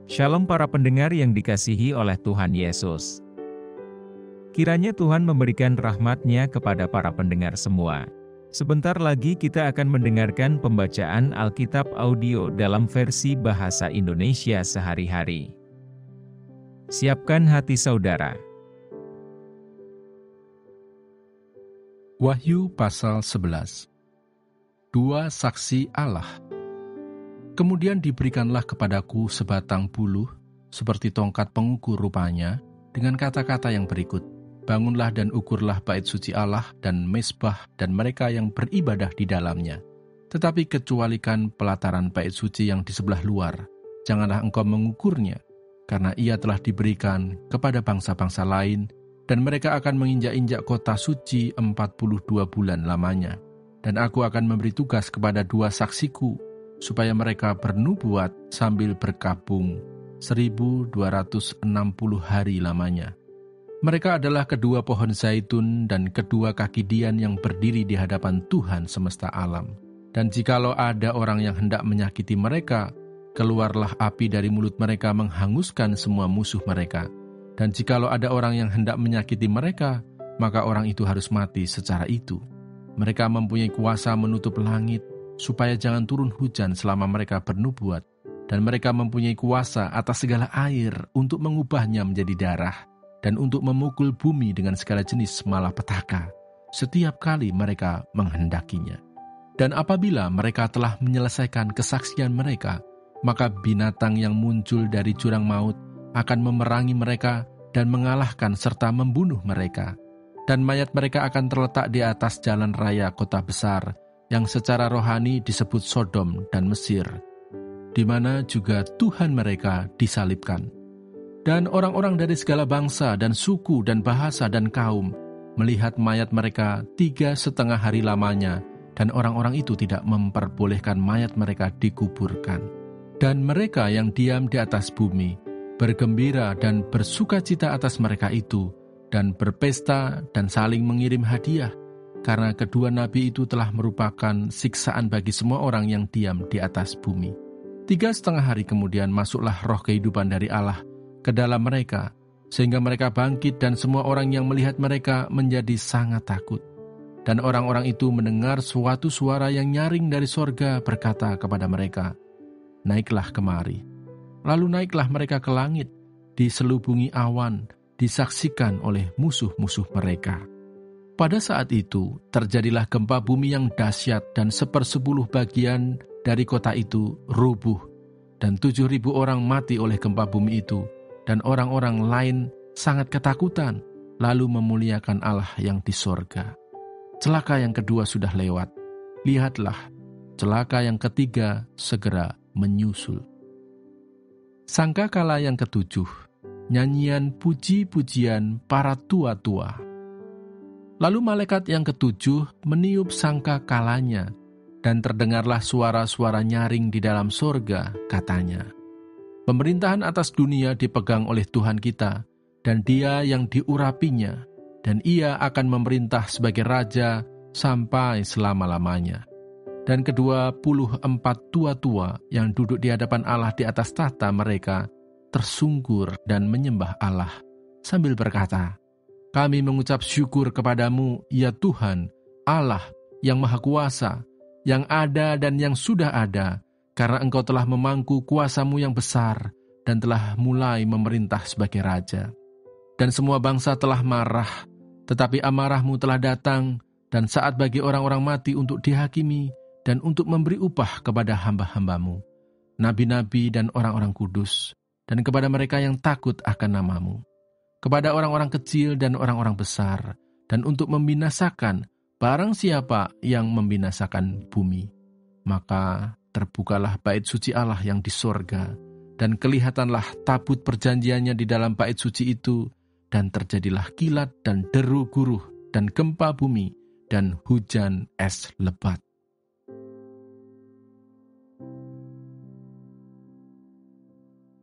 Shalom para pendengar yang dikasihi oleh Tuhan Yesus. Kiranya Tuhan memberikan rahmat-Nya kepada para pendengar semua. Sebentar lagi kita akan mendengarkan pembacaan Alkitab audio dalam versi bahasa Indonesia sehari-hari. Siapkan hati saudara. Wahyu pasal 11. Dua saksi Allah. Kemudian diberikanlah kepadaku sebatang buluh, seperti tongkat pengukur rupanya, dengan kata-kata yang berikut, bangunlah dan ukurlah bait suci Allah dan mezbah dan mereka yang beribadah di dalamnya. Tetapi kecualikan pelataran bait suci yang di sebelah luar, janganlah engkau mengukurnya, karena ia telah diberikan kepada bangsa-bangsa lain, dan mereka akan menginjak-injak kota suci 42 bulan lamanya. Dan aku akan memberi tugas kepada dua saksiku, supaya mereka bernubuat sambil berkabung 1260 hari lamanya. Mereka adalah kedua pohon zaitun dan kedua kaki dian yang berdiri di hadapan Tuhan semesta alam. Dan jikalau ada orang yang hendak menyakiti mereka, keluarlah api dari mulut mereka menghanguskan semua musuh mereka. Dan jikalau ada orang yang hendak menyakiti mereka, maka orang itu harus mati secara itu. Mereka mempunyai kuasa menutup langit, supaya jangan turun hujan selama mereka bernubuat, dan mereka mempunyai kuasa atas segala air untuk mengubahnya menjadi darah, dan untuk memukul bumi dengan segala jenis malapetaka, setiap kali mereka menghendakinya. Dan apabila mereka telah menyelesaikan kesaksian mereka, maka binatang yang muncul dari jurang maut akan memerangi mereka dan mengalahkan serta membunuh mereka. Dan mayat mereka akan terletak di atas jalan raya kota besar, yang secara rohani disebut Sodom dan Mesir, di mana juga Tuhan mereka disalibkan. Dan orang-orang dari segala bangsa dan suku dan bahasa dan kaum melihat mayat mereka 3,5 hari lamanya, dan orang-orang itu tidak memperbolehkan mayat mereka dikuburkan. Dan mereka yang diam di atas bumi bergembira dan bersukacita atas mereka itu, dan berpesta dan saling mengirim hadiah, karena kedua nabi itu telah merupakan siksaan bagi semua orang yang diam di atas bumi. 3,5 hari kemudian masuklah roh kehidupan dari Allah ke dalam mereka, sehingga mereka bangkit dan semua orang yang melihat mereka menjadi sangat takut. Dan orang-orang itu mendengar suatu suara yang nyaring dari sorga berkata kepada mereka, naiklah kemari. Lalu naiklah mereka ke langit, diselubungi awan, disaksikan oleh musuh-musuh mereka. Pada saat itu, terjadilah gempa bumi yang dahsyat dan 1/10 bagian dari kota itu rubuh, dan 7.000 orang mati oleh gempa bumi itu, dan orang-orang lain sangat ketakutan, lalu memuliakan Allah yang di sorga. Celaka yang kedua sudah lewat. Lihatlah, celaka yang ketiga segera menyusul. Sangkakala yang ketujuh, nyanyian puji-pujian para tua-tua. Lalu malaikat yang ketujuh meniup sangka kalanya, dan terdengarlah suara-suara nyaring di dalam sorga, katanya, pemerintahan atas dunia dipegang oleh Tuhan kita, dan Dia yang diurapinya, dan Ia akan memerintah sebagai Raja sampai selama-lamanya. Dan 24 tua-tua yang duduk di hadapan Allah di atas tahta mereka, tersungkur dan menyembah Allah, sambil berkata, kami mengucap syukur kepadamu, ya Tuhan, Allah yang Maha Kuasa, yang ada dan yang sudah ada, karena Engkau telah memangku kuasamu yang besar, dan telah mulai memerintah sebagai Raja. Dan semua bangsa telah marah, tetapi amarahmu telah datang, dan saat bagi orang-orang mati untuk dihakimi, dan untuk memberi upah kepada hamba-hambamu, nabi-nabi dan orang-orang kudus, dan kepada mereka yang takut akan namamu, kepada orang-orang kecil dan orang-orang besar, dan untuk membinasakan barang siapa yang membinasakan bumi. Maka terbukalah bait suci Allah yang di sorga, dan kelihatanlah tabut perjanjiannya di dalam bait suci itu, dan terjadilah kilat dan deru guruh, dan gempa bumi, dan hujan es lebat.